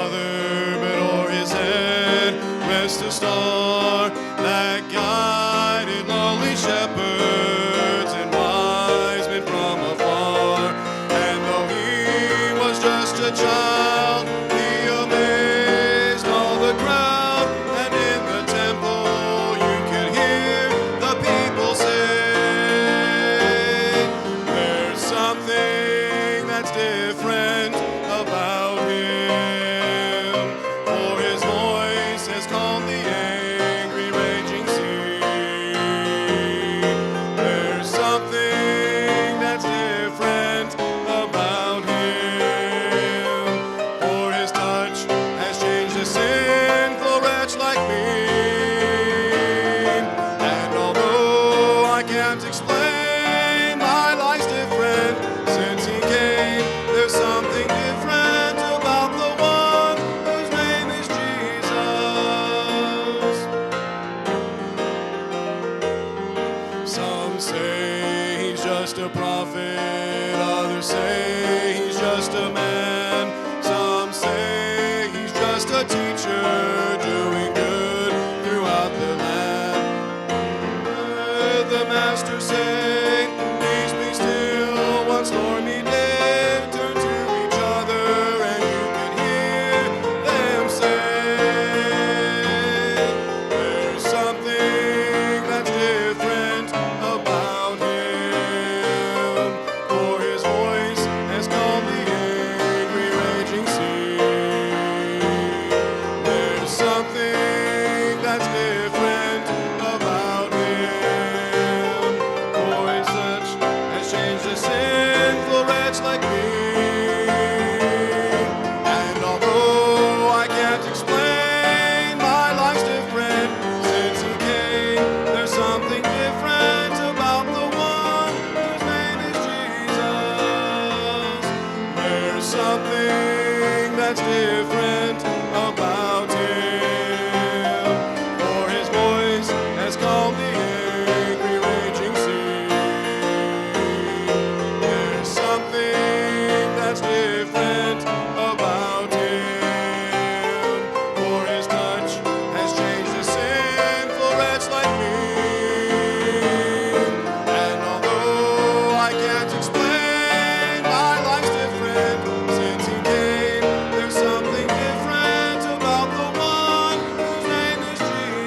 Father, but o'er his head rests a star that guided lonely shepherds and wise men from afar. And though he was just a child, he amazed all the crowd, and in the temple you could hear the people say, there's something that's different about him, for his voice has calmed the angry raging sea. There's something that's different about him, for his touch has changed a sinful wretch like me. And although I can't explain, my life's different since he came. There's something different about the one whose name is Jesus. Some say he's just a prophet, others say he's just a man. Some say he's just a teacher doing good throughout the land. The master saying, peace be still, one stormy day, turn to each other and you can hear them say, there's something that's different about him, for his voice has calmed the angry raging sea. There's something that's different about him, for his touch has changed a sinful wretch like me. And although I can't explain, my life's different since he came. There's something different about the one whose name is Jesus. There's something that's different about him, for his voice has calmed the angry raging sea. There's something that's different about him, for his touch has changed a sinful wretch like me. And although I can't explain, my life's different since he came. There's something different about the one whose name is Jesus.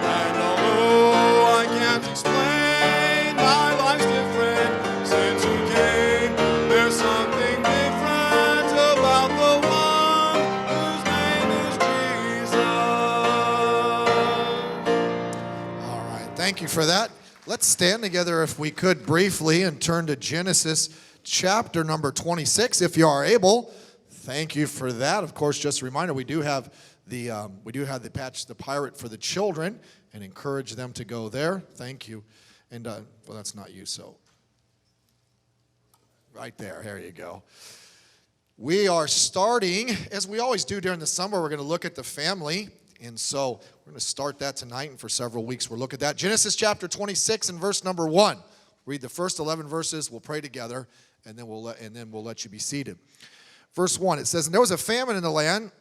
And although I can't explain, my life's different since he came. There's something different about the one whose name is Jesus. All right, thank you for that. Let's stand together if we could briefly and turn to Genesis chapter number 26 if you are able. Thank you for that. Of course, just a reminder, we do have the patch, the pirate for the children, and encourage them to go there. Thank you. And well, that's not you, so right there you go. We are starting, as we always do during the summer, we're going to look at the family. And so we're going to start that tonight, and for several weeks we'll look at that. Genesis chapter 26 and verse number 1. Read the first 11 verses, we'll pray together, and then we'll let you be seated. Verse 1, it says, and there was a famine in the land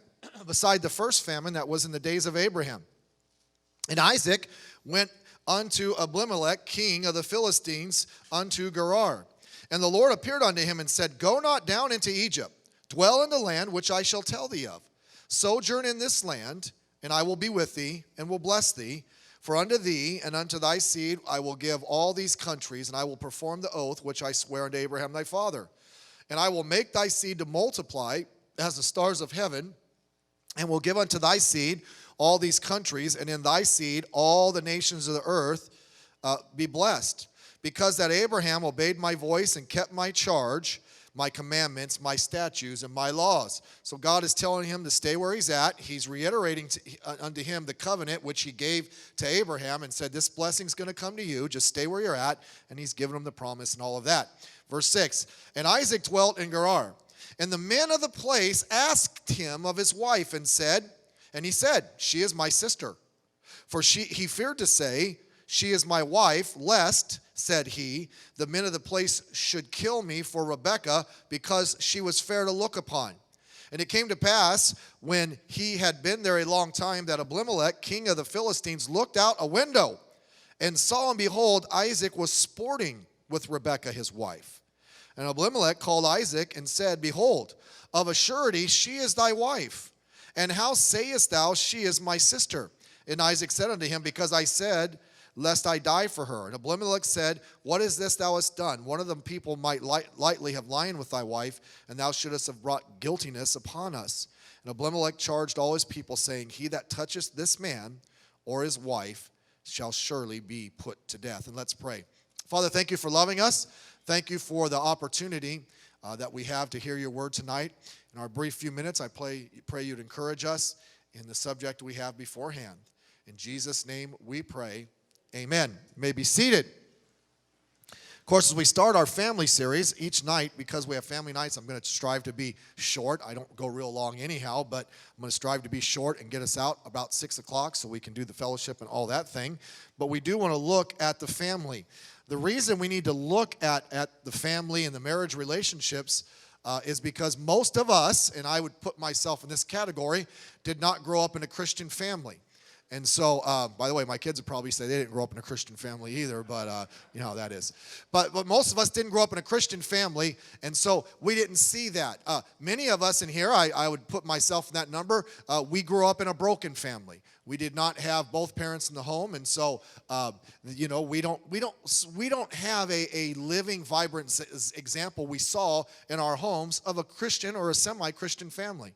beside the first famine that was in the days of Abraham. And Isaac went unto Abimelech, king of the Philistines, unto Gerar. And the Lord appeared unto him and said, go not down into Egypt, dwell in the land which I shall tell thee of. Sojourn in this land, and I will be with thee, and will bless thee. For unto thee and unto thy seed I will give all these countries, and I will perform the oath which I swear unto Abraham thy father. And I will make thy seed to multiply as the stars of heaven, and will give unto thy seed all these countries, and in thy seed all the nations of the earth be blessed. Because that Abraham obeyed my voice and kept my charge, my commandments, my statutes, and my laws. So God is telling him to stay where he's at. He's reiterating unto him the covenant which he gave to Abraham and said, this blessing's going to come to you. Just stay where you're at. And he's given him the promise and all of that. Verse 6, and Isaac dwelt in Gerar. And the men of the place asked him of his wife and he said, she is my sister. For he feared to say, she is my wife, lest, said he, the men of the place should kill me for Rebekah, because she was fair to look upon. And it came to pass, when he had been there a long time, that Abimelech, king of the Philistines, looked out a window and saw, and behold, Isaac was sporting with Rebekah his wife. And Abimelech called Isaac and said, Behold, of a surety she is thy wife. And how sayest thou, she is my sister? And Isaac said unto him, Because I said, lest I die for her. And Abimelech said, What is this thou hast done? One of the people might lightly have lain with thy wife, and thou shouldest have brought guiltiness upon us. And Abimelech charged all his people, saying, He that toucheth this man or his wife shall surely be put to death. And let's pray. Father, thank you for loving us. Thank you for the opportunity that we have to hear your word tonight. In our brief few minutes, I pray you'd encourage us in the subject we have beforehand. In Jesus' name we pray. Amen. You may be seated. Of course, as we start our family series, each night, because we have family nights, I'm going to strive to be short. I don't go real long anyhow, but I'm going to strive to be short and get us out about 6 o'clock so we can do the fellowship and all that thing. But we do want to look at the family. The reason we need to look at the family and the marriage relationships is because most of us, and I would put myself in this category, did not grow up in a Christian family. And so, by the way, my kids would probably say they didn't grow up in a Christian family either, but you know how that is. But most of us didn't grow up in a Christian family, and so we didn't see that. Many of us in here, I would put myself in that number, we grew up in a broken family. We did not have both parents in the home, and so you know, we don't have a living, vibrant example we saw in our homes of a Christian or a semi-Christian family.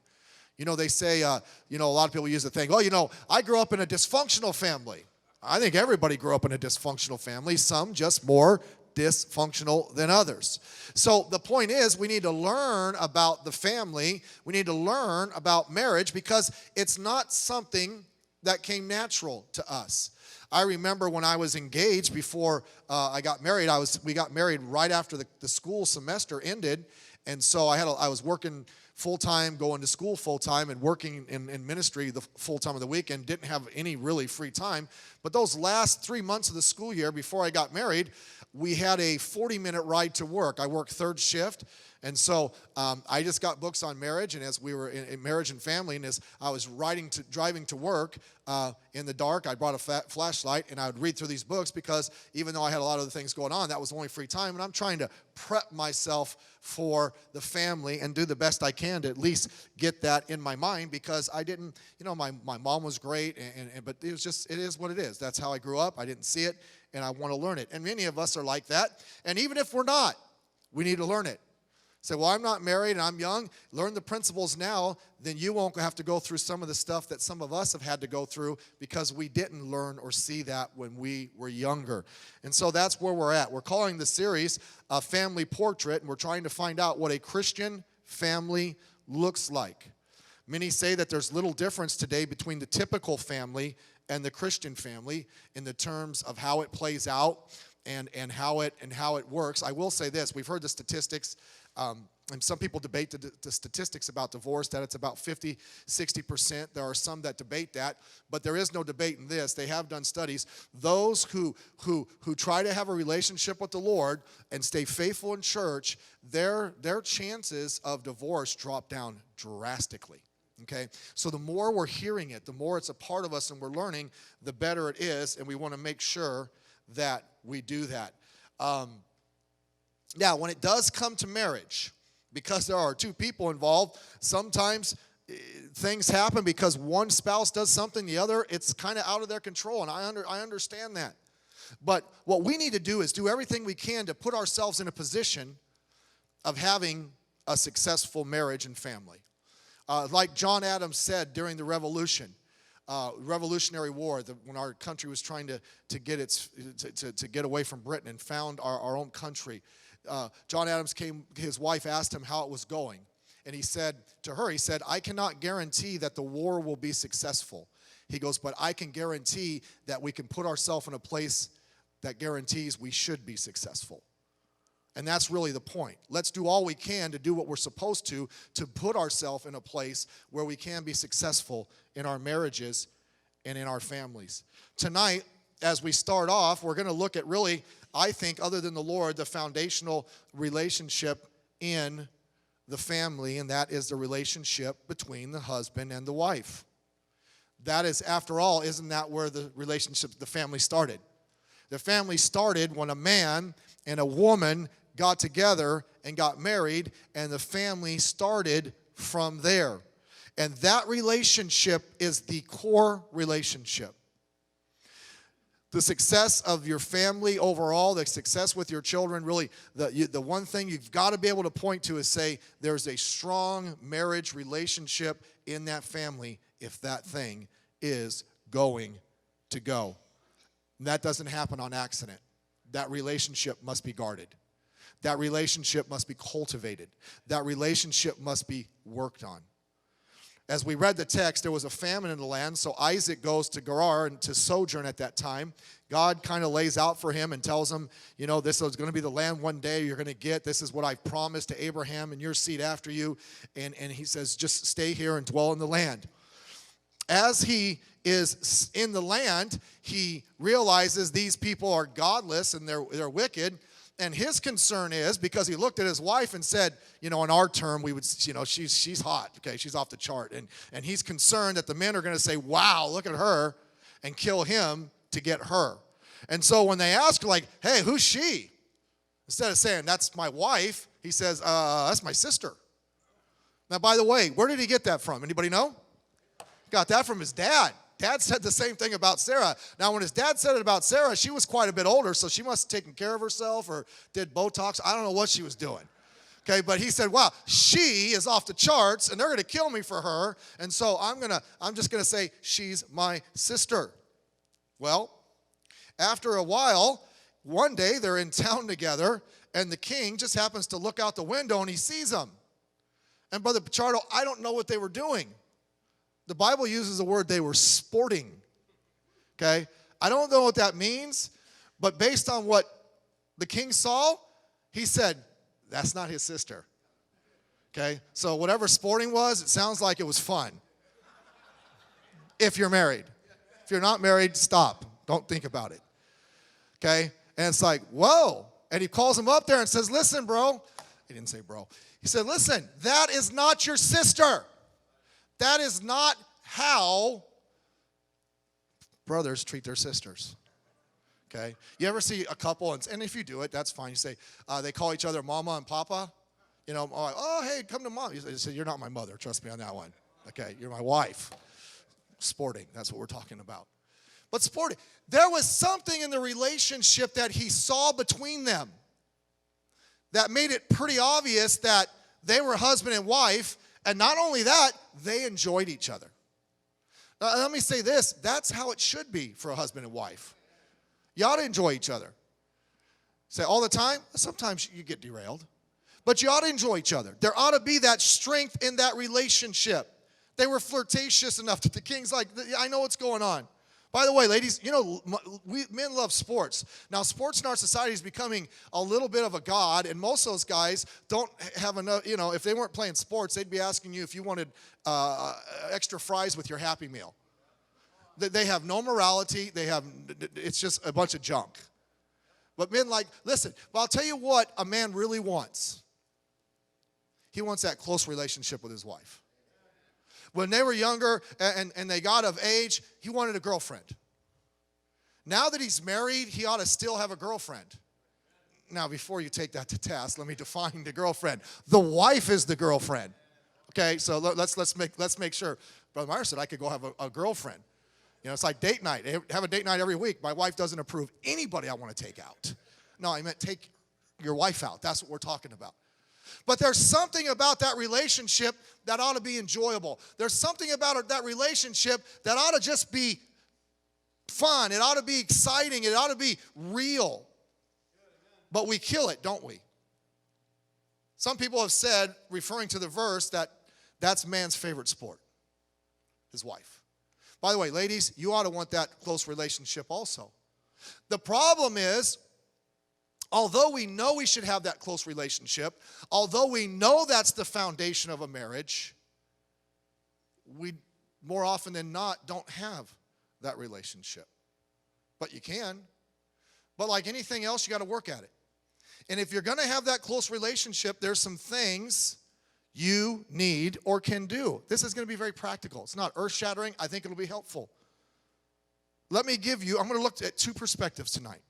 You know, they say, you know, a lot of people use the thing, oh, you know, I grew up in a dysfunctional family. I think everybody grew up in a dysfunctional family, some just more dysfunctional than others. So the point is, we need to learn about the family. We need to learn about marriage because it's not something that came natural to us. I remember when I was engaged before I got married, we got married right after the school semester ended. And so I was working full-time, going to school full-time, and working in ministry the full-time of the week, and didn't have any really free time. But those last 3 months of the school year before I got married, we had a 40-minute ride to work. I worked third shift, and so I just got books on marriage, and as we were in marriage and family, and as I was driving to work in the dark, I brought a flashlight, and I would read through these books because even though I had a lot of other things going on, that was the only free time, and I'm trying to prep myself for the family and do the best I can to at least get that in my mind because I didn't, you know, my mom was great, but it is what it is. That's how I grew up. I didn't see it, and I want to learn it. And many of us are like that, and even if we're not, we need to learn it. Say, well, I'm not married and I'm young. Learn the principles now, then you won't have to go through some of the stuff that some of us have had to go through because we didn't learn or see that when we were younger. And so that's where we're at. We're calling the series a family portrait, and we're trying to find out what a Christian family looks like. Many say that there's little difference today between the typical family and the Christian family in the terms of how it plays out and how it works. I will say this. We've heard the statistics. And some people debate the statistics about divorce, that it's about 50, 60%. There are some that debate that, but there is no debate in this. They have done studies. Those who try to have a relationship with the Lord and stay faithful in church, their chances of divorce drop down drastically. Okay? So the more we're hearing it, the more it's a part of us and we're learning, the better it is, and we want to make sure that we do that. Now, when it does come to marriage, because there are two people involved, sometimes things happen because one spouse does something, the other, it's kind of out of their control, and I understand that. But what we need to do is do everything we can to put ourselves in a position of having a successful marriage and family. Like John Adams said during the Revolutionary War, when our country was trying to get away from Britain and found our own country, John Adams his wife asked him how it was going. And he said to her, I cannot guarantee that the war will be successful. He goes, but I can guarantee that we can put ourselves in a place that guarantees we should be successful. And that's really the point. Let's do all we can to do what we're supposed to put ourselves in a place where we can be successful in our marriages and in our families. Tonight, as we start off, we're going to look at really, I think, other than the Lord, the foundational relationship in the family, and that is the relationship between the husband and the wife. That is, after all, isn't that where the relationship, the family started? The family started when a man and a woman got together and got married, and the family started from there. And that relationship is the core relationship. The success of your family overall, the success with your children, really, the one thing you've got to be able to point to is say there's a strong marriage relationship in that family if that thing is going to go. And that doesn't happen on accident. That relationship must be guarded. That relationship must be cultivated. That relationship must be worked on. As we read the text, there was a famine in the land, so Isaac goes to Gerar and to sojourn at that time. God kind of lays out for him and tells him, this is going to be the land one day you're going to get. This is what I've promised to Abraham and your seed after you. And he says, just stay here and dwell in the land. As he is in the land, he realizes these people are godless and they're wicked. And his concern is, because he looked at his wife and said, in our term, we would, she's hot, okay, she's off the chart. And he's concerned that the men are going to say, wow, look at her, and kill him to get her. And so when they ask, hey, who's she? Instead of saying, that's my wife, he says, that's my sister. Now, by the way, where did he get that from? Anybody know? Got that from his dad. Dad said the same thing about Sarah. Now, when his dad said it about Sarah, she was quite a bit older, so she must have taken care of herself or did Botox. I don't know what she was doing. Okay, but he said, wow, she is off the charts, and they're going to kill me for her, and so I'm just going to say she's my sister. Well, after a while, one day they're in town together, and the king just happens to look out the window, and he sees them. And Brother Pichardo, I don't know what they were doing. The Bible uses the word they were sporting, okay? I don't know what that means, but based on what the king saw, he said, that's not his sister, okay? So whatever sporting was, it sounds like it was fun if you're married. If you're not married, stop. Don't think about it, okay? And it's like, whoa. And he calls him up there and says, listen, bro. He didn't say bro. He said, listen, that is not your sister. That is not how brothers treat their sisters, okay? You ever see a couple, and if you do it, that's fine. You say, they call each other mama and papa. Oh, hey, come to mom. You say, you're not my mother. Trust me on that one. Okay, you're my wife. Sporting, that's what we're talking about. But sporting, there was something in the relationship that he saw between them that made it pretty obvious that they were husband and wife. And not only that, they enjoyed each other. Now, let me say this. That's how it should be for a husband and wife. You ought to enjoy each other. Say all the time? Sometimes you get derailed. But you ought to enjoy each other. There ought to be that strength in that relationship. They were flirtatious enough that the king's like, I know what's going on. By the way, ladies, men love sports. Now, sports in our society is becoming a little bit of a god, and most of those guys don't have enough, if they weren't playing sports, they'd be asking you if you wanted extra fries with your Happy Meal. They have no morality. It's just a bunch of junk. But men listen, but I'll tell you what a man really wants. He wants that close relationship with his wife. When they were younger and they got of age, he wanted a girlfriend. Now that he's married, he ought to still have a girlfriend. Now, before you take that to task, let me define the girlfriend. The wife is the girlfriend. Okay, so let's make sure. Brother Meyers said I could go have a girlfriend. It's like date night. Have a date night every week. My wife doesn't approve anybody I want to take out. No, I meant take your wife out. That's what we're talking about. But there's something about that relationship that ought to be enjoyable. There's something about that relationship that ought to just be fun. It ought to be exciting. It ought to be real. But we kill it, don't we? Some people have said, referring to the verse, that that's man's favorite sport, his wife. By the way, ladies, you ought to want that close relationship also. The problem is, although we know we should have that close relationship, although we know that's the foundation of a marriage, we more often than not don't have that relationship. But you can. But like anything else, you got to work at it. And if you're going to have that close relationship, there's some things you need or can do. This is going to be very practical. It's not earth-shattering. I think it'll be helpful. I'm going to look at two perspectives tonight.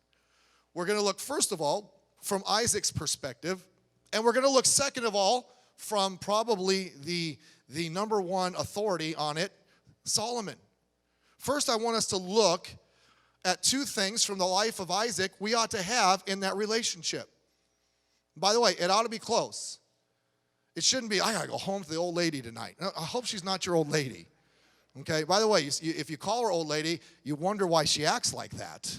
We're going to look, first of all, from Isaac's perspective, and we're going to look, second of all, from probably the number one authority on it, Solomon. First, I want us to look at two things from the life of Isaac we ought to have in that relationship. By the way, it ought to be close. It shouldn't be, I got to go home to the old lady tonight. I hope she's not your old lady. Okay, by the way, if you call her old lady, you wonder why she acts like that.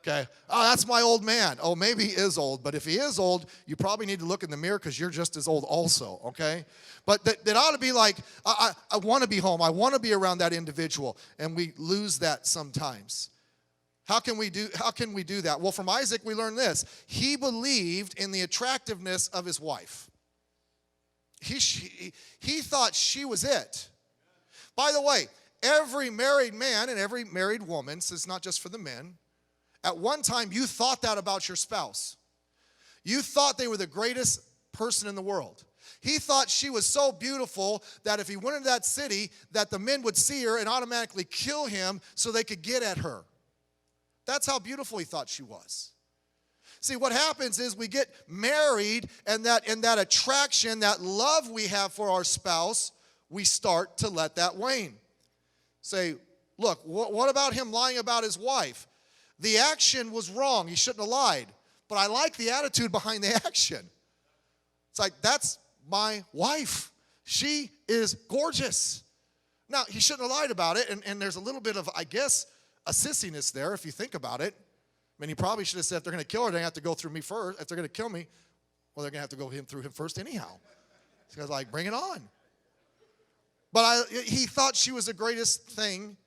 Okay, oh, that's my old man. Oh, maybe he is old, but if he is old, you probably need to look in the mirror because you're just as old also, okay? But that ought to be like, I want to be home. I want to be around that individual, and we lose that sometimes. How can we do that? Well, from Isaac, we learn this. He believed in the attractiveness of his wife. He thought she was it. By the way, every married man and every married woman, so it's not just for the men, at one time you thought that about your spouse. You thought they were the greatest person in the world. He thought she was so beautiful that if he went into that city, that the men would see her and automatically kill him so they could get at her. That's how beautiful he thought she was. See, what happens is we get married, and that attraction, that love we have for our spouse, we start to let that wane. Say, look, what about him lying about his wife? The action was wrong. He shouldn't have lied. But I like the attitude behind the action. It's like, that's my wife. She is gorgeous. Now, he shouldn't have lied about it, and there's a little bit of, I guess, a sissiness there if you think about it. I mean, he probably should have said, if they're going to kill her, they have to go through me first. If they're going to kill me, well, they're going to have to go through him first anyhow. So I was like, bring it on. But he thought she was the greatest thing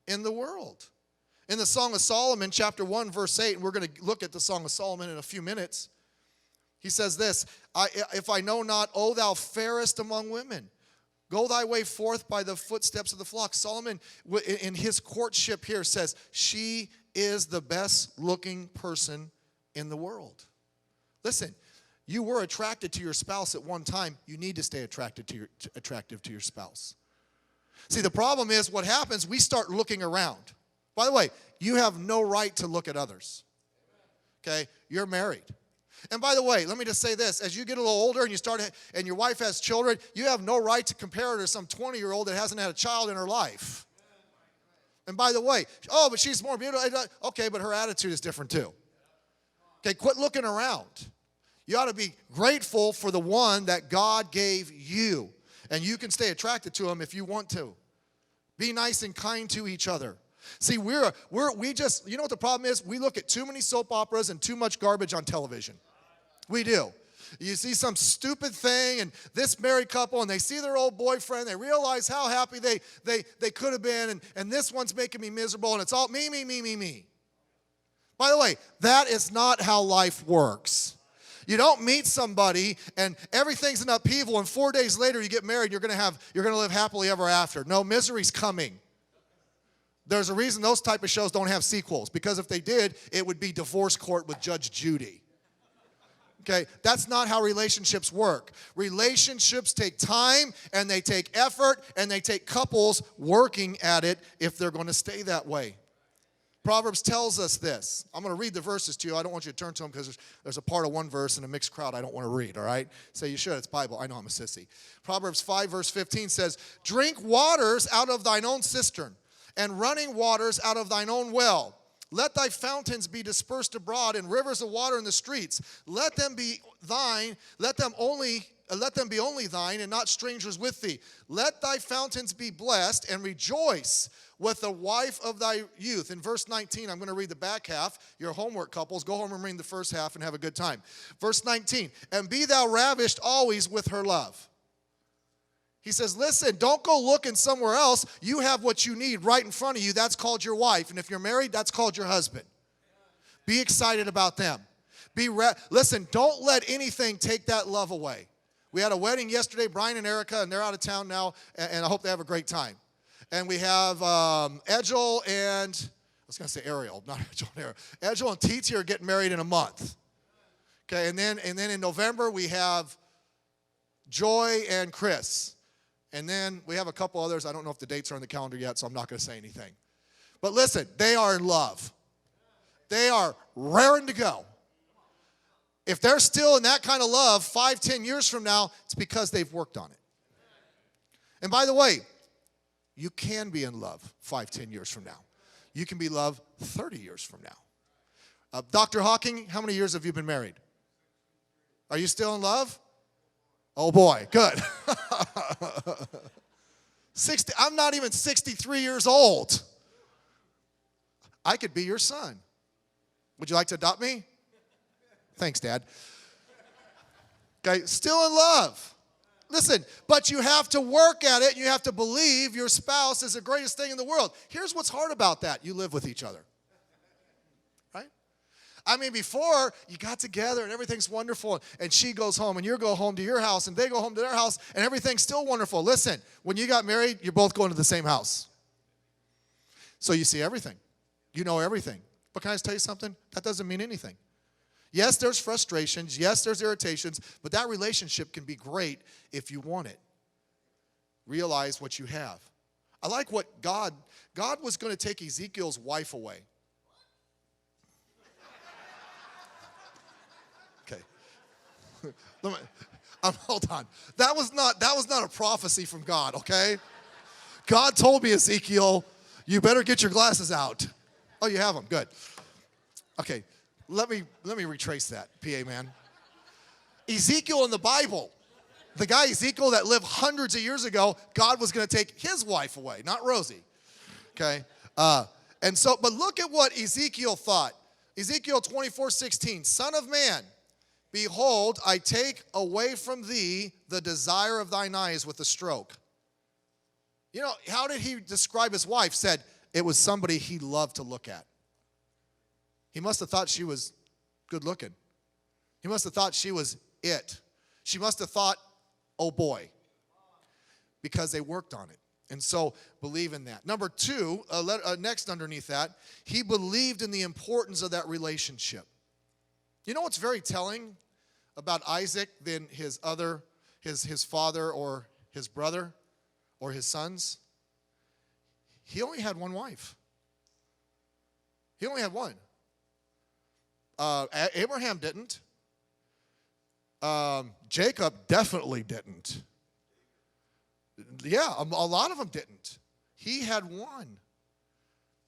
in the world. In the Song of Solomon, chapter 1, verse 8, and we're going to look at the Song of Solomon in a few minutes. He says this, if I know not, O thou fairest among women, go thy way forth by the footsteps of the flock. Solomon, in his courtship here, says, she is the best looking person in the world. Listen, you were attracted to your spouse at one time. You need to stay attracted to your spouse. See, the problem is what happens, we start looking around. By the way, you have no right to look at others. Okay? You're married. And by the way, let me just say this. As you get a little older and your wife has children, you have no right to compare her to some 20-year-old that hasn't had a child in her life. And by the way, oh, but she's more beautiful. Okay, but her attitude is different too. Okay, quit looking around. You ought to be grateful for the one that God gave you. And you can stay attracted to him if you want to. Be nice and kind to each other. See, we just, you know what the problem is? We look at too many soap operas and too much garbage on television. We do. You see some stupid thing and this married couple and they see their old boyfriend, they realize how happy they could have been and this one's making me miserable and it's all me, me, me, me, me. By the way, that is not how life works. You don't meet somebody and everything's in upheaval and 4 days later you get married, you're going to live happily ever after. No, misery's coming. There's a reason those type of shows don't have sequels, because if they did, it would be Divorce Court with Judge Judy. Okay, that's not how relationships work. Relationships take time and they take effort and they take couples working at it if they're going to stay that way. Proverbs tells us this. I'm going to read the verses to you. I don't want you to turn to them because there's a part of one verse in a mixed crowd I don't want to read, all right? Say you should. It's Bible. I know I'm a sissy. Proverbs 5, verse 15 says, drink waters out of thine own cistern and running waters out of thine own well. Let thy fountains be dispersed abroad and rivers of water in the streets. Let them be thine. Let them be only thine and not strangers with thee. Let thy fountains be blessed and rejoice with the wife of thy youth. In verse 19, I'm going to read the back half. Your homework, couples, go home and read the first half and have a good time. Verse 19, and be thou ravished always with her love. He says, listen, don't go looking somewhere else. You have what you need right in front of you. That's called your wife. And if you're married, that's called your husband. Be excited about them. Listen, don't let anything take that love away. We had a wedding yesterday, Brian and Erica, and they're out of town now, and I hope they have a great time. And we have Edgel and, I was going to say Ariel, not Edgel and Ariel. Edgel and Titi are getting married in a month. Okay, and then in November we have Joy and Chris. And then we have a couple others. I don't know if the dates are on the calendar yet, so I'm not going to say anything. But listen, they are in love. They are raring to go. If they're still in that kind of love 5-10 years from now, it's because they've worked on it. And by the way, you can be in love 5-10 years from now. You can be in love 30 years from now. Dr. Hawking, how many years have you been married? Are you still in love? Oh boy, good. 60. I'm not even 63 years old. I could be your son. Would you like to adopt me? Thanks, Dad. Okay, still in love. Listen, but you have to work at it. You have to believe your spouse is the greatest thing in the world. Here's what's hard about that. You live with each other. Right? I mean, before, you got together and everything's wonderful, and she goes home, and you go home to your house, and they go home to their house, and everything's still wonderful. Listen, when you got married, you're both going to the same house. So you see everything. You know everything. But can I just tell you something? That doesn't mean anything. Yes, there's frustrations. Yes, there's irritations. But that relationship can be great if you want it. Realize what you have. I like what God was going to take Ezekiel's wife away. Okay. Hold on. That was not a prophecy from God, okay? God told me, Ezekiel, you better get your glasses out. Oh, you have them. Good. Okay. Let me retrace that, PA man. Ezekiel in the Bible, the guy Ezekiel that lived hundreds of years ago, God was going to take his wife away, not Rosie. Okay? But look at what Ezekiel thought. Ezekiel 24:16, Son of man, behold, I take away from thee the desire of thine eyes with a stroke. You know, how did he describe his wife? Said it was somebody he loved to look at. He must have thought she was good looking. He must have thought she was it. She must have thought, oh boy, because they worked on it. And so believe in that. Number two, next underneath that, he believed in the importance of that relationship. You know what's very telling about Isaac than his father or his brother or his sons? He only had one wife. He only had one. Abraham didn't. Jacob definitely didn't. Yeah, a lot of them didn't. He had one.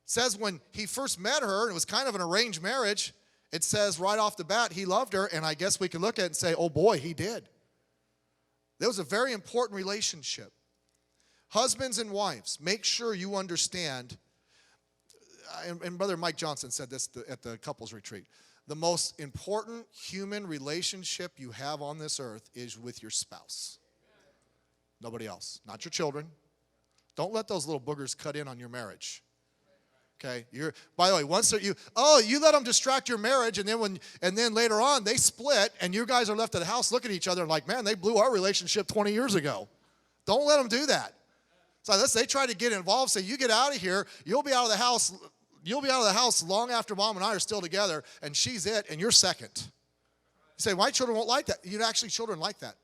It says when he first met her, and it was kind of an arranged marriage, it says right off the bat he loved her, and I guess we can look at it and say, oh boy, he did. There was a very important relationship. Husbands and wives, make sure you understand, and Brother Mike Johnson said this at the couples retreat, the most important human relationship you have on this earth is with your spouse. Nobody else. Not your children. Don't let those little boogers cut in on your marriage. Okay? By the way, you let them distract your marriage, and then later on they split, and you guys are left at the house looking at each other like, man, they blew our relationship 20 years ago. Don't let them do that. So they try to get involved, say, you get out of here, you'll be out of the house. You'll be out of the house long after Mom and I are still together, and she's it, and you're second. You say, my children won't like that. Actually, children like that.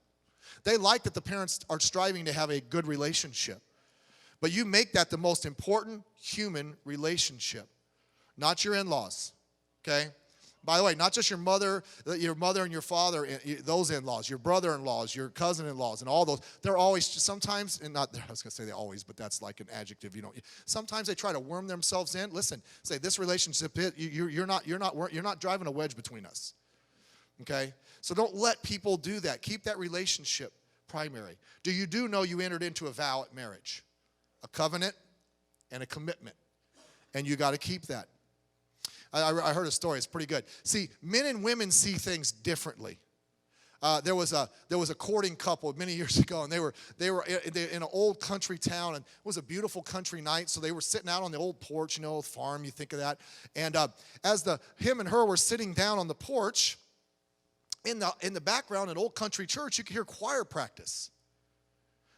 They like that the parents are striving to have a good relationship. But you make that the most important human relationship, not your in-laws, okay? By the way, not just your mother and your father, those in-laws, your brother-in-laws, your cousin-in-laws, and all those. They're always sometimes, and not. I was going to say they always, but that's like an adjective. Sometimes they try to worm themselves in. Listen, say this relationship. You're not driving a wedge between us. Okay, so don't let people do that. Keep that relationship primary. Do you know you entered into a vow at marriage, a covenant, and a commitment, and you got to keep that. I heard a story. It's pretty good. See, men and women see things differently. There was a courting couple many years ago, and they were in an old country town, and it was a beautiful country night. So they were sitting out on the old porch, farm. You think of that. And as him and her were sitting down on the porch, in the background, an old country church, you could hear choir practice.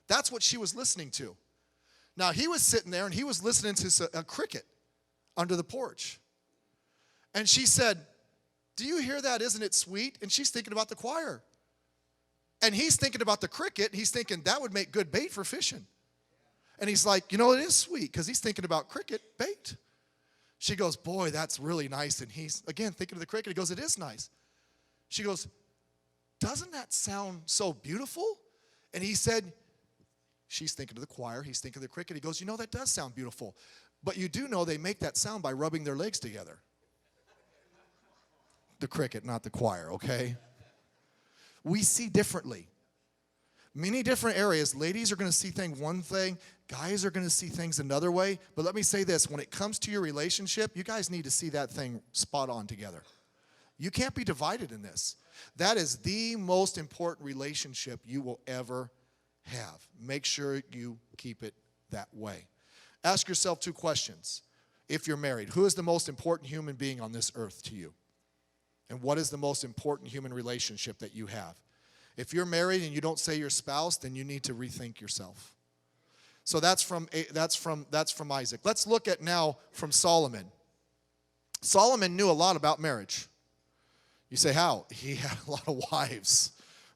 That's what she was listening to. Now he was sitting there, and he was listening to a cricket under the porch. And she said, do you hear that? Isn't it sweet? And she's thinking about the choir. And he's thinking about the cricket. He's thinking that would make good bait for fishing. And he's like, it is sweet, because he's thinking about cricket bait. She goes, boy, that's really nice. And he's, again, thinking of the cricket. He goes, it is nice. She goes, doesn't that sound so beautiful? And he said, she's thinking of the choir. He's thinking of the cricket. He goes, that does sound beautiful. But you do know they make that sound by rubbing their legs together. The cricket, not the choir, okay? We see differently. Many different areas. Ladies are going to see things one thing. Guys are going to see things another way. But let me say this. When it comes to your relationship, you guys need to see that thing spot on together. You can't be divided in this. That is the most important relationship you will ever have. Make sure you keep it that way. Ask yourself 2 questions. If you're married, who is the most important human being on this earth to you? And what is the most important human relationship that you have? If you're married and you don't say your spouse, then you need to rethink yourself. So that's from Isaac. Let's look at now from Solomon. Solomon knew a lot about marriage. You say, how? He had a lot of wives.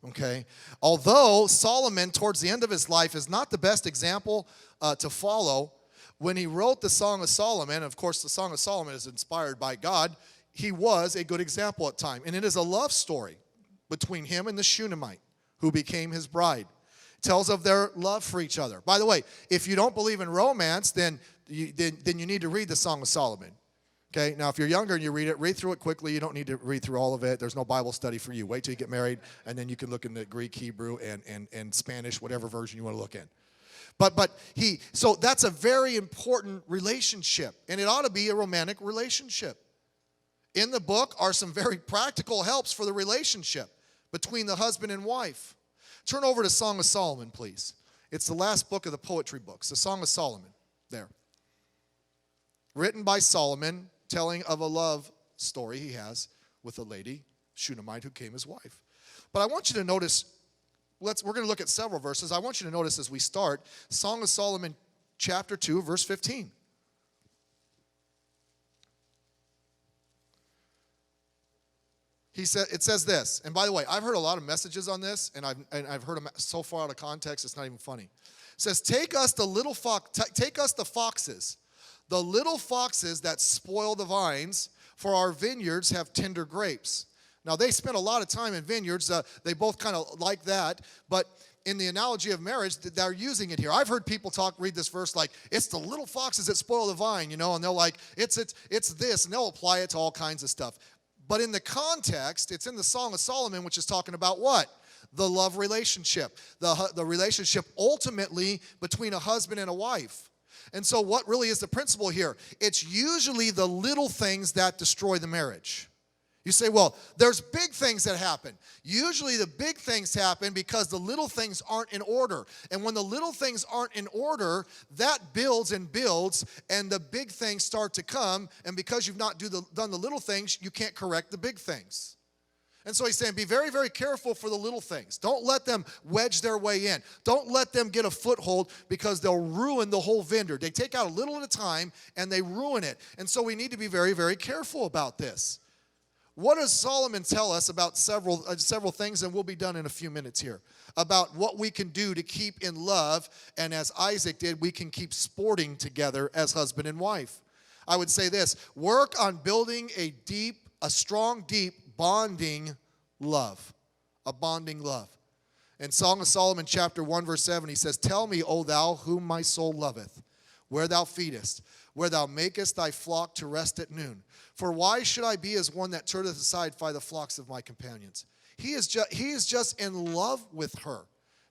Okay? Although Solomon, towards the end of his life, is not the best example to follow, when he wrote the Song of Solomon, of course, the Song of Solomon is inspired by God, he was a good example at time. And it is a love story between him and the Shunammite, who became his bride. It tells of their love for each other. By the way, if you don't believe in romance, then you need to read the Song of Solomon. Okay, now if you're younger and you read through it quickly. You don't need to read through all of it. There's no Bible study for you. Wait till you get married, and then you can look in the Greek, Hebrew, and Spanish, whatever version you want to look in. So that's a very important relationship, and it ought to be a romantic relationship. In the book are some very practical helps for the relationship between the husband and wife. Turn over to Song of Solomon, please. It's the last book of the poetry books, the Song of Solomon, there. Written by Solomon, telling of a love story he has with a lady, Shunammite, who became his wife. But I want you to notice, we're going to look at several verses. I want you to notice as we start, Song of Solomon, chapter 2, verse 15. It says this, and by the way, I've heard a lot of messages on this, and I've heard them so far out of context, it's not even funny. It says, take us the foxes, the little foxes that spoil the vines, for our vineyards have tender grapes. Now, they spent a lot of time in vineyards. They both kind of like that, but in the analogy of marriage, they're using it here. I've heard people read this verse like, it's the little foxes that spoil the vine, and they're like, it's this, and they'll apply it to all kinds of stuff. But in the context, it's in the Song of Solomon, which is talking about what? The love relationship. The relationship ultimately between a husband and a wife. And so what really is the principle here? It's usually the little things that destroy the marriage. You say, well, there's big things that happen. Usually the big things happen because the little things aren't in order. And when the little things aren't in order, that builds and builds, and the big things start to come. And because you've not done the little things, you can't correct the big things. And so he's saying, be very, very careful for the little things. Don't let them wedge their way in. Don't let them get a foothold, because they'll ruin the whole vineyard. They take out a little at a time, and they ruin it. And so we need to be very, very careful about this. What does Solomon tell us about several things, and we'll be done in a few minutes here, about what we can do to keep in love, and as Isaac did, we can keep sporting together as husband and wife. I would say this: work on building a strong, deep bonding love, a bonding love. In Song of Solomon, chapter 1, verse 7, he says, tell me, O thou whom my soul loveth, where thou feedest, where thou makest thy flock to rest at noon. For why should I be as one that turneth aside by the flocks of my companions? He is just in love with her,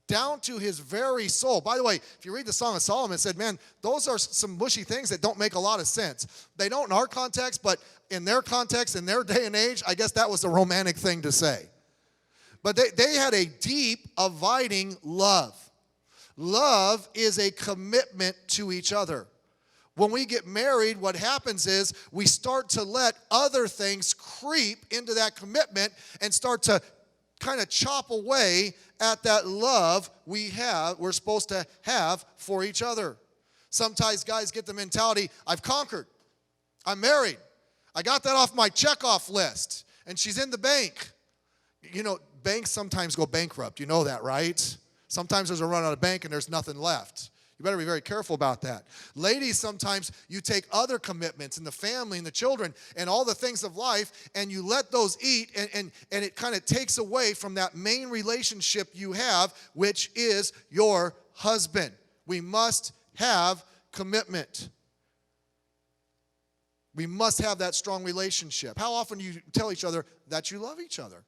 down to his very soul. By the way, if you read the Song of Solomon, it said, man, those are some mushy things that don't make a lot of sense. They don't in our context, but in their context, in their day and age, I guess that was the romantic thing to say. But they had a deep, abiding love. Love is a commitment to each other. When we get married, what happens is we start to let other things creep into that commitment and start to kind of chop away at that love we're supposed to have for each other. Sometimes guys get the mentality, I've conquered. I'm married. I got that off my checkoff list, and she's in the bank. banks sometimes go bankrupt. You know that, right? Sometimes there's a run on a bank and there's nothing left. You better be very careful about that. Ladies, sometimes you take other commitments in the family and the children and all the things of life, and you let those eat, and it kind of takes away from that main relationship you have, which is your husband. We must have commitment. We must have that strong relationship. How often do you tell each other that you love each other?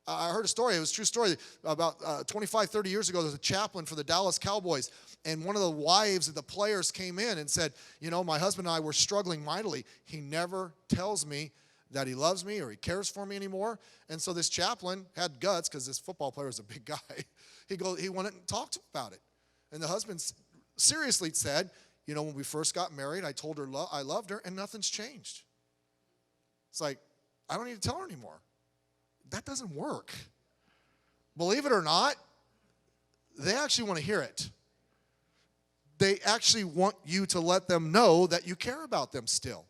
I heard a story, it was a true story, about 25, 30 years ago. There was a chaplain for the Dallas Cowboys, and one of the wives of the players came in and said, you know, my husband and I were struggling mightily. He never tells me that he loves me or he cares for me anymore. And so this chaplain had guts, because this football player was a big guy. He went and talked to him about it. And the husband seriously said, you know, when we first got married, I told her I loved her, and nothing's changed. It's like, I don't need to tell her anymore. That doesn't work. Believe it or not, they actually want to hear it. They actually want you to let them know that you care about them still.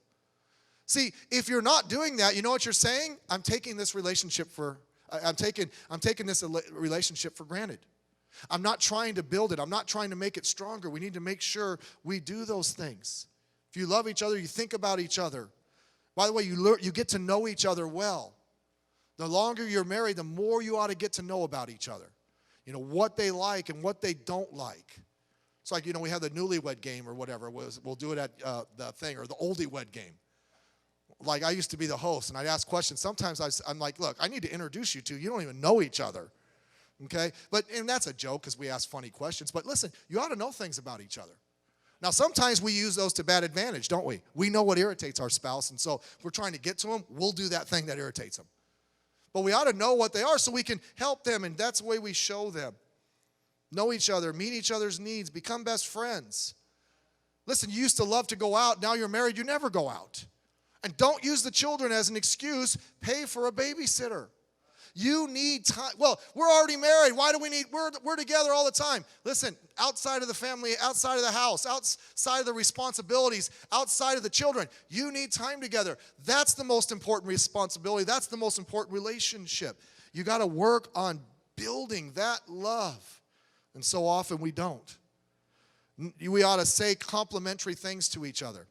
See, if you're not doing that, you know what you're saying? I'm taking this relationship for granted. I'm not trying to build it. I'm not trying to make it stronger. We need to make sure we do those things. If you love each other, you think about each other. By the way, you get to know each other well. The longer you're married, the more you ought to get to know about each other. You know, what they like and what they don't like. It's like, you know, we have the newlywed game or whatever. We'll do it at the thing, or the oldie-wed game. Like, I used to be the host, and I'd ask questions. Sometimes I'm like, look, I need to introduce you to. You don't even know each other. Okay? And that's a joke, because we ask funny questions. But listen, you ought to know things about each other. Now, sometimes we use those to bad advantage, don't we? We know what irritates our spouse, and so if we're trying to get to them, we'll do that thing that irritates them. But we ought to know what they are so we can help them, and that's the way we show them. Know each other, meet each other's needs, become best friends. Listen, you used to love to go out. Now you're married, you never go out. And don't use the children as an excuse. Pay for a babysitter. You need time. Well, we're already married. Why do we need, we're together all the time. Listen, outside of the family, outside of the house, outside of the responsibilities, outside of the children, you need time together. That's the most important responsibility. That's the most important relationship. You got to work on building that love. And so often we don't. We ought to say complimentary things to each other.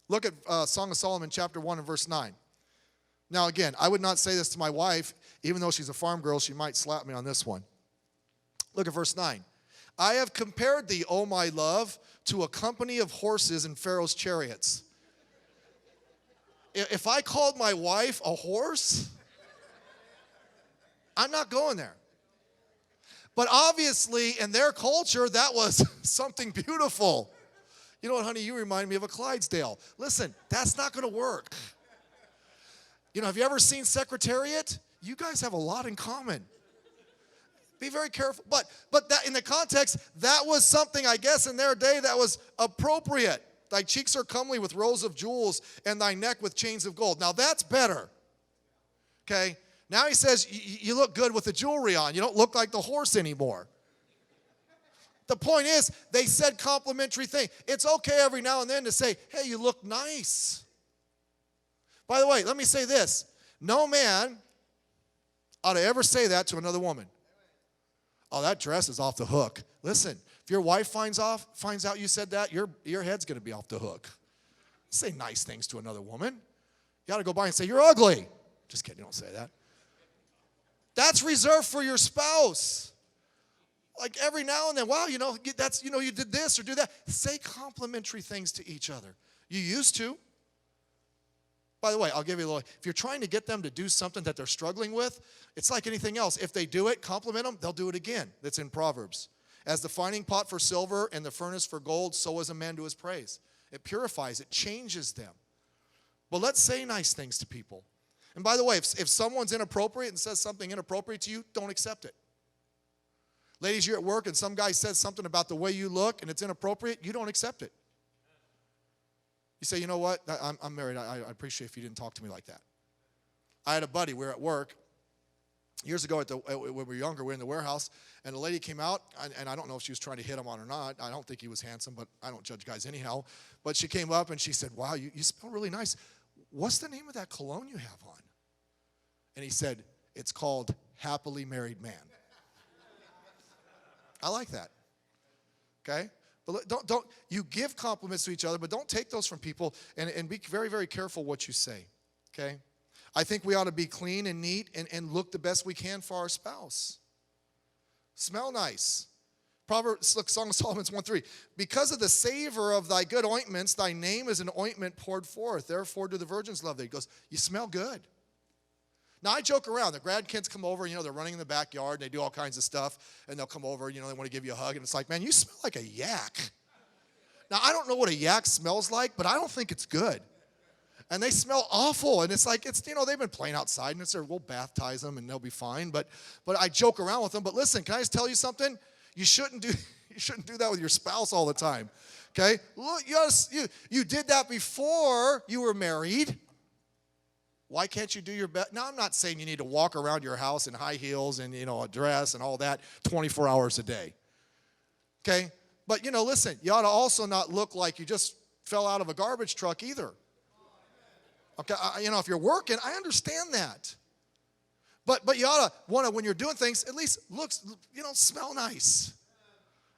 Look at Song of Solomon chapter 1 and verse 9. Now again, I would not say this to my wife. Even though she's a farm girl, she might slap me on this one. Look at verse 9. I have compared thee, O my love, to a company of horses in Pharaoh's chariots. If I called my wife a horse, I'm not going there. But obviously, in their culture, that was something beautiful. You know what, honey, you remind me of a Clydesdale. Listen, that's not going to work. You know, have you ever seen Secretariat? You guys have a lot in common. Be very careful. But that, in the context, that was something, I guess, in their day that was appropriate. Thy cheeks are comely with rows of jewels, and thy neck with chains of gold. Now that's better. Okay? Now he says, you look good with the jewelry on. You don't look like the horse anymore. The point is, they said complimentary thing. It's okay every now and then to say, hey, you look nice. By the way, let me say this. No man ought to ever say that to another woman. Oh, that dress is off the hook. Listen, if your wife finds out you said that, your head's going to be off the hook. Say nice things to another woman. You ought to go by and say, you're ugly. Just kidding, you don't say that. That's reserved for your spouse. Like every now and then, wow, you know, that's, you know, you did this or do that. Say complimentary things to each other. You used to. By the way, I'll give you a little, if you're trying to get them to do something that they're struggling with, it's like anything else. If they do it, compliment them, they'll do it again. That's in Proverbs. As the fining pot for silver and the furnace for gold, so is a man to his praise. It purifies, it changes them. But let's say nice things to people. And by the way, if someone's inappropriate and says something inappropriate to you, don't accept it. Ladies, you're at work and some guy says something about the way you look and it's inappropriate, you don't accept it. You say, you know what, I'm married. I appreciate if you didn't talk to me like that. I had a buddy, we were at work. Years ago, when we were younger, we were in the warehouse, and a lady came out, and I don't know if she was trying to hit him on or not. I don't think he was handsome, but I don't judge guys anyhow. But she came up, and she said, wow, you smell really nice. What's the name of that cologne you have on? And he said, it's called happily married man. I like that. Okay? But don't you give compliments to each other, but don't take those from people, and be very, very careful what you say. Okay? I think we ought to be clean and neat and look the best we can for our spouse. Smell nice. Proverbs, look, Song of Solomon's 1:3. Because of the savor of thy good ointments, thy name is an ointment poured forth. Therefore do the virgins love thee. He goes, you smell good. Now, I joke around. The grandkids come over, they're running in the backyard, and they do all kinds of stuff, and they'll come over, they want to give you a hug, and it's like, man, you smell like a yak. Now, I don't know what a yak smells like, but I don't think it's good. And they smell awful, and it's like, they've been playing outside, and we'll baptize them, and they'll be fine, but I joke around with them. But listen, can I just tell you something? You shouldn't do that with your spouse all the time, okay? Look, you did that before you were married. Why can't you do your best? Now, I'm not saying you need to walk around your house in high heels and, a dress and all that 24 hours a day. Okay? But, listen, you ought to also not look like you just fell out of a garbage truck either. Okay? If you're working, I understand that. But you ought to want to, when you're doing things, at least smell nice.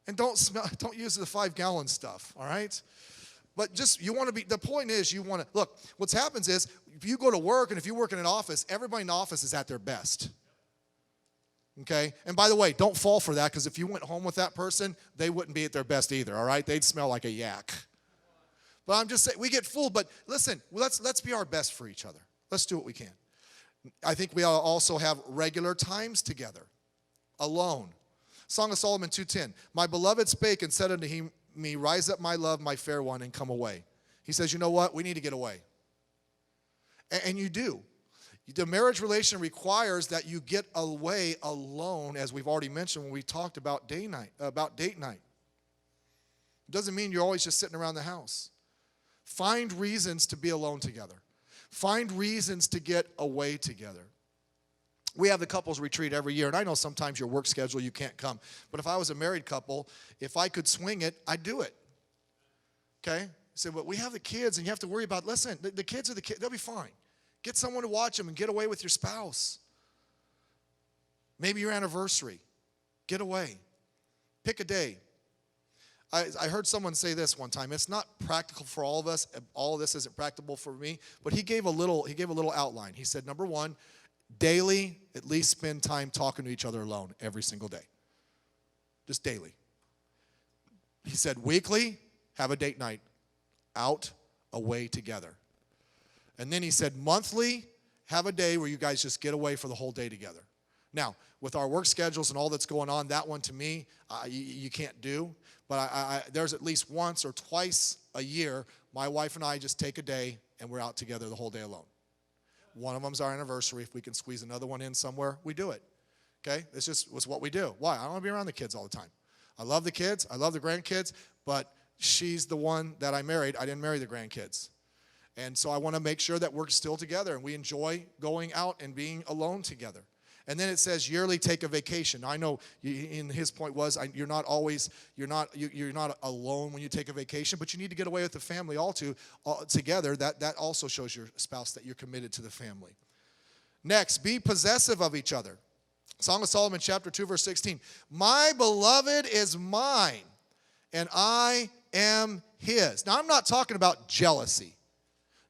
And don't use the 5-gallon stuff, all right? But you want to be, the point is you want to, look, what happens is, if you go to work and if you work in an office, everybody in the office is at their best. Okay? And by the way, don't fall for that, because if you went home with that person, they wouldn't be at their best either, all right? They'd smell like a yak. But I'm just saying, we get fooled, but listen, let's be our best for each other. Let's do what we can. I think we ought to also have regular times together, alone. Song of Solomon 2:10. My beloved spake and said unto me, rise up, my love, my fair one, and come away. He says, you know what? We need to get away. And you do. The marriage relation requires that you get away alone, as we've already mentioned when we talked about date night. It doesn't mean you're always just sitting around the house. Find reasons to be alone together. Find reasons to get away together. We have the couples retreat every year, and I know sometimes your work schedule, you can't come. But if I was a married couple, if I could swing it, I'd do it. Okay? Say, well, we have the kids, and you have to worry about, listen, the kids are the kids. They'll be fine. Get someone to watch them and get away with your spouse. Maybe your anniversary. Get away. Pick a day. I heard someone say this one time. It's not practical for all of us. All of this isn't practical for me. But he gave a little outline. He said, number one, daily, at least spend time talking to each other alone every single day. Just daily. He said, weekly, have a date night. Out, away together. And then he said, monthly, have a day where you guys just get away for the whole day together. Now, with our work schedules and all that's going on, that one to me, you can't do. But there's at least once or twice a year, my wife and I just take a day and we're out together the whole day alone. One of them's our anniversary. If we can squeeze another one in somewhere, we do it. Okay? It's what we do. Why? I don't want to be around the kids all the time. I love the kids. I love the grandkids. But she's the one that I married. I didn't marry the grandkids. And so I want to make sure that we're still together and we enjoy going out and being alone together. And then it says yearly take a vacation. I know in his point was you're not alone when you take a vacation, but you need to get away with the family all together. That also shows your spouse that you're committed to the family. Next, be possessive of each other. Song of Solomon chapter 2 verse 16. My beloved is mine, and I am his. Now I'm not talking about jealousy.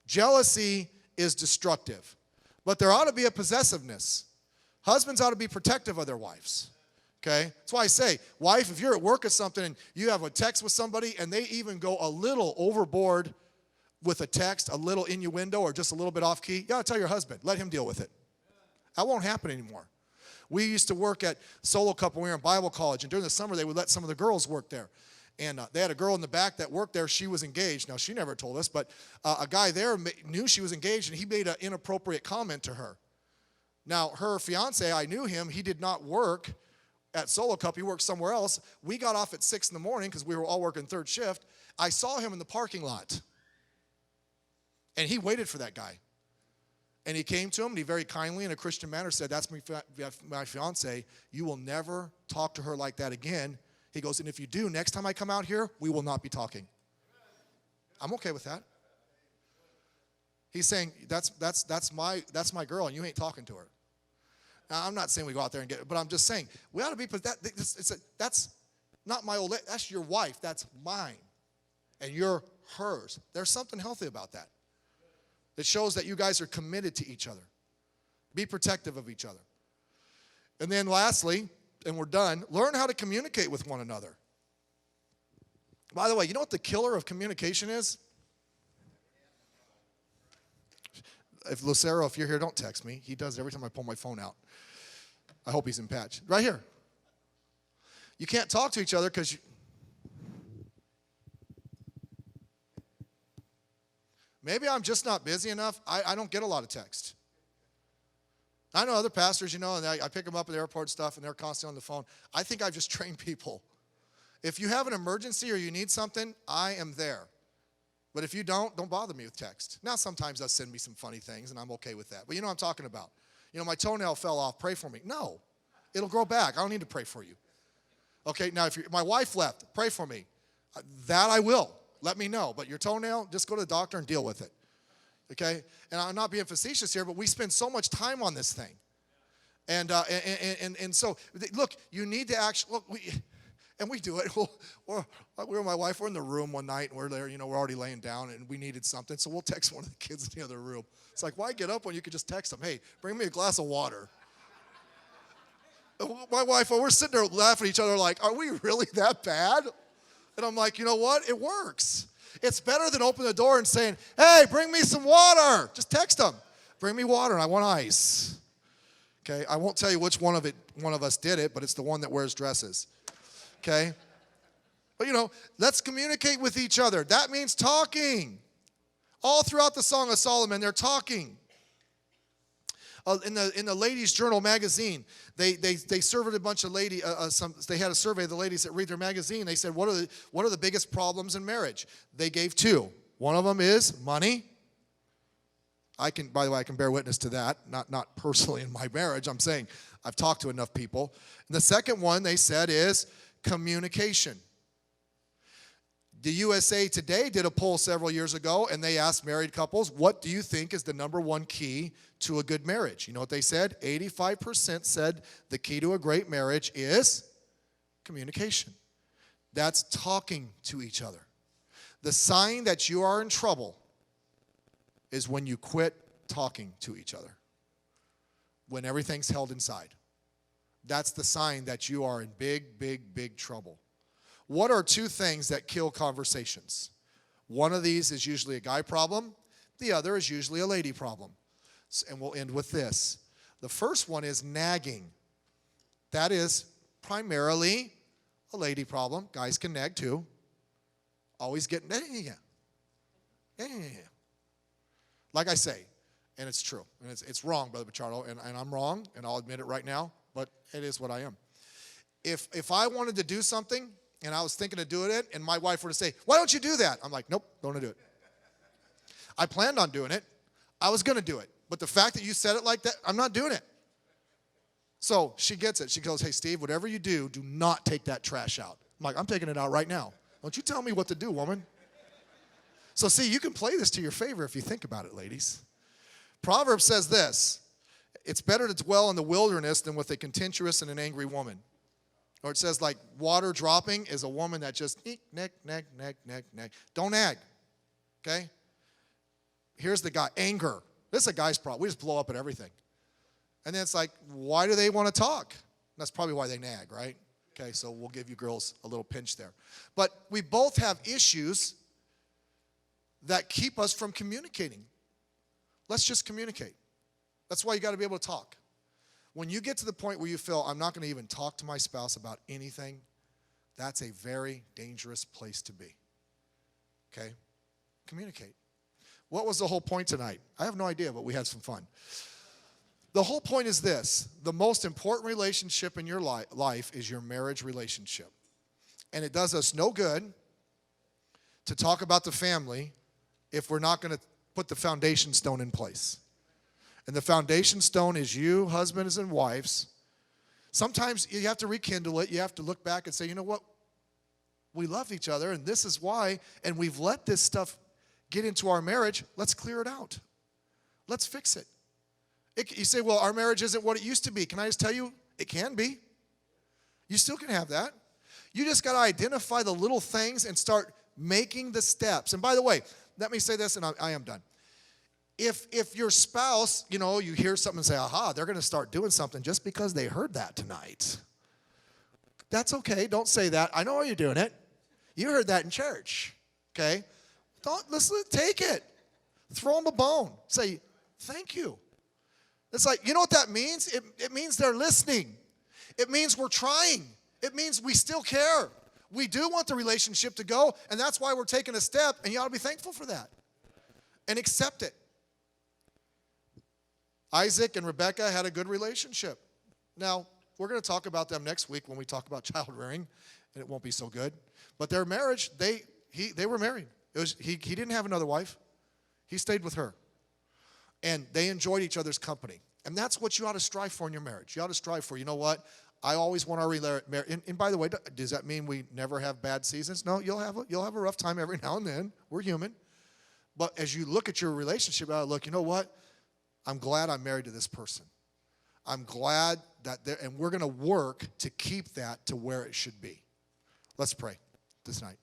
Jealousy is destructive, but there ought to be a possessiveness. Husbands ought to be protective of their wives, okay? That's why I say, wife, if you're at work or something and you have a text with somebody and they even go a little overboard with a text, a little innuendo or just a little bit off key, you ought to tell your husband, let him deal with it. That won't happen anymore. We used to work at Solo Cup when we were in Bible college, and during the summer they would let some of the girls work there. And they had a girl in the back that worked there. She was engaged. Now, she never told us, but a guy there knew she was engaged, and he made an inappropriate comment to her. Now, her fiance, I knew him. He did not work at Solo Cup. He worked somewhere else. We got off at 6 in the morning because we were all working third shift. I saw him in the parking lot, and he waited for that guy. And he came to him, and he very kindly, in a Christian manner, said, that's my fiance. You will never talk to her like that again. He goes, and if you do, next time I come out here, we will not be talking. I'm okay with that. He's saying, that's my girl, and you ain't talking to her. Now, I'm not saying we go out there and get it, but I'm just saying we ought to be, that's not my old lady. That's your wife. That's mine. And you're hers. There's something healthy about that. It shows that you guys are committed to each other. Be protective of each other. And then lastly, and we're done, learn how to communicate with one another. By the way, you know what the killer of communication is? If Lucero, if you're here, don't text me. He does every time I pull my phone out. I hope he's in patch. Right here. You can't talk to each other because maybe I'm just not busy enough. I don't get a lot of text. I know other pastors, and I pick them up at the airport and stuff, and they're constantly on the phone. I think I've just trained people. If you have an emergency or you need something, I am there. But if you don't bother me with text. Now, sometimes they'll send me some funny things, and I'm okay with that. But you know what I'm talking about. My toenail fell off. Pray for me. No. It'll grow back. I don't need to pray for you. Okay, now, if my wife left, pray for me. That I will. Let me know. But your toenail, just go to the doctor and deal with it. Okay? And I'm not being facetious here, but we spend so much time on this thing. And so, look, you need to actually, look, we do it. We were with my wife, we're in the room one night, and we're there, we're already laying down, and we needed something, so we'll text one of the kids in the other room. It's like, why get up when you could just text them? Hey, bring me a glass of water. My wife, we're sitting there laughing at each other like, are we really that bad? And I'm like, you know what? It works. It's better than opening the door and saying, hey, bring me some water. Just text them. Bring me water, and I want ice. Okay, I won't tell you which one of us did it, but it's the one that wears dresses. Okay? But let's communicate with each other. That means talking. All throughout the Song of Solomon, they're talking. In the Ladies' Journal magazine, they surveyed a bunch of they had a survey of the ladies that read their magazine. They said, what are the biggest problems in marriage? They gave two. One of them is money. By the way, I can bear witness to that. Not personally in my marriage. I'm saying I've talked to enough people. And the second one they said is communication. The USA Today did a poll several years ago, and they asked married couples, what do you think is the number one key to a good marriage? You know what they said? 85% said the key to a great marriage is communication. That's talking to each other. The sign that you are in trouble is when you quit talking to each other. When everything's held inside. That's the sign that you are in big, big, big trouble. What are two things that kill conversations? One of these is usually a guy problem. The other is usually a lady problem. And we'll end with this. The first one is nagging. That is primarily a lady problem. Guys can nag too. Always get, yeah. Like I say, and it's true. And it's wrong, Brother Bachardo, and I'm wrong, and I'll admit it right now, but it is what I am. If I wanted to do something, and I was thinking of doing it, and my wife were to say, why don't you do that? I'm like, nope, don't want to do it. I planned on doing it. I was going to do it. But the fact that you said it like that, I'm not doing it. So she gets it. She goes, hey, Steve, whatever you do not take that trash out. I'm like, I'm taking it out right now. Don't you tell me what to do, woman. So see, you can play this to your favor if you think about it, ladies. Proverbs says this, it's better to dwell in the wilderness than with a contentious and an angry woman. Or it says like water dropping is a woman that just nag. Don't nag, okay? Here's the guy, anger. This is a guy's problem. We just blow up at everything. And then it's like, why do they want to talk? That's probably why they nag, right? Okay, so we'll give you girls a little pinch there. But we both have issues that keep us from communicating. Let's just communicate. That's why you got to be able to talk. When you get to the point where you feel, I'm not going to even talk to my spouse about anything, that's a very dangerous place to be. Okay? Communicate. What was the whole point tonight? I have no idea, but we had some fun. The whole point is this. The most important relationship in your life is your marriage relationship. And it does us no good to talk about the family if we're not going to put the foundation stone in place. And the foundation stone is you, husbands and wives. Sometimes you have to rekindle it. You have to look back and say, you know what? We love each other, and this is why, and we've let this stuff get into our marriage. Let's clear it out. Let's fix it. You say, well, our marriage isn't what it used to be. Can I just tell you, it can be. You still can have that. You just got to identify the little things and start making the steps. And by the way, let me say this, and I am done. If your spouse, you hear something and say, aha, they're going to start doing something just because they heard that tonight. That's okay. Don't say that. I know why you're doing it. You heard that in church, okay? Don't listen. Take it. Throw them a bone. Say, thank you. It's like, you know what that means? It means they're listening. It means we're trying. It means we still care. We do want the relationship to go, and that's why we're taking a step, and you ought to be thankful for that and accept it. Isaac and Rebekah had a good relationship. Now, we're going to talk about them next week when we talk about child rearing, and it won't be so good. But their marriage, they were married. He didn't have another wife. He stayed with her. And they enjoyed each other's company. And that's what you ought to strive for in your marriage. You ought to strive for, you know what? I always want our marriage. And by the way, does that mean we never have bad seasons? No, you'll have a rough time every now and then. We're human. But as you look at your relationship, you know what? I'm glad I'm married to this person. I'm glad that and we're going to work to keep that to where it should be. Let's pray this night.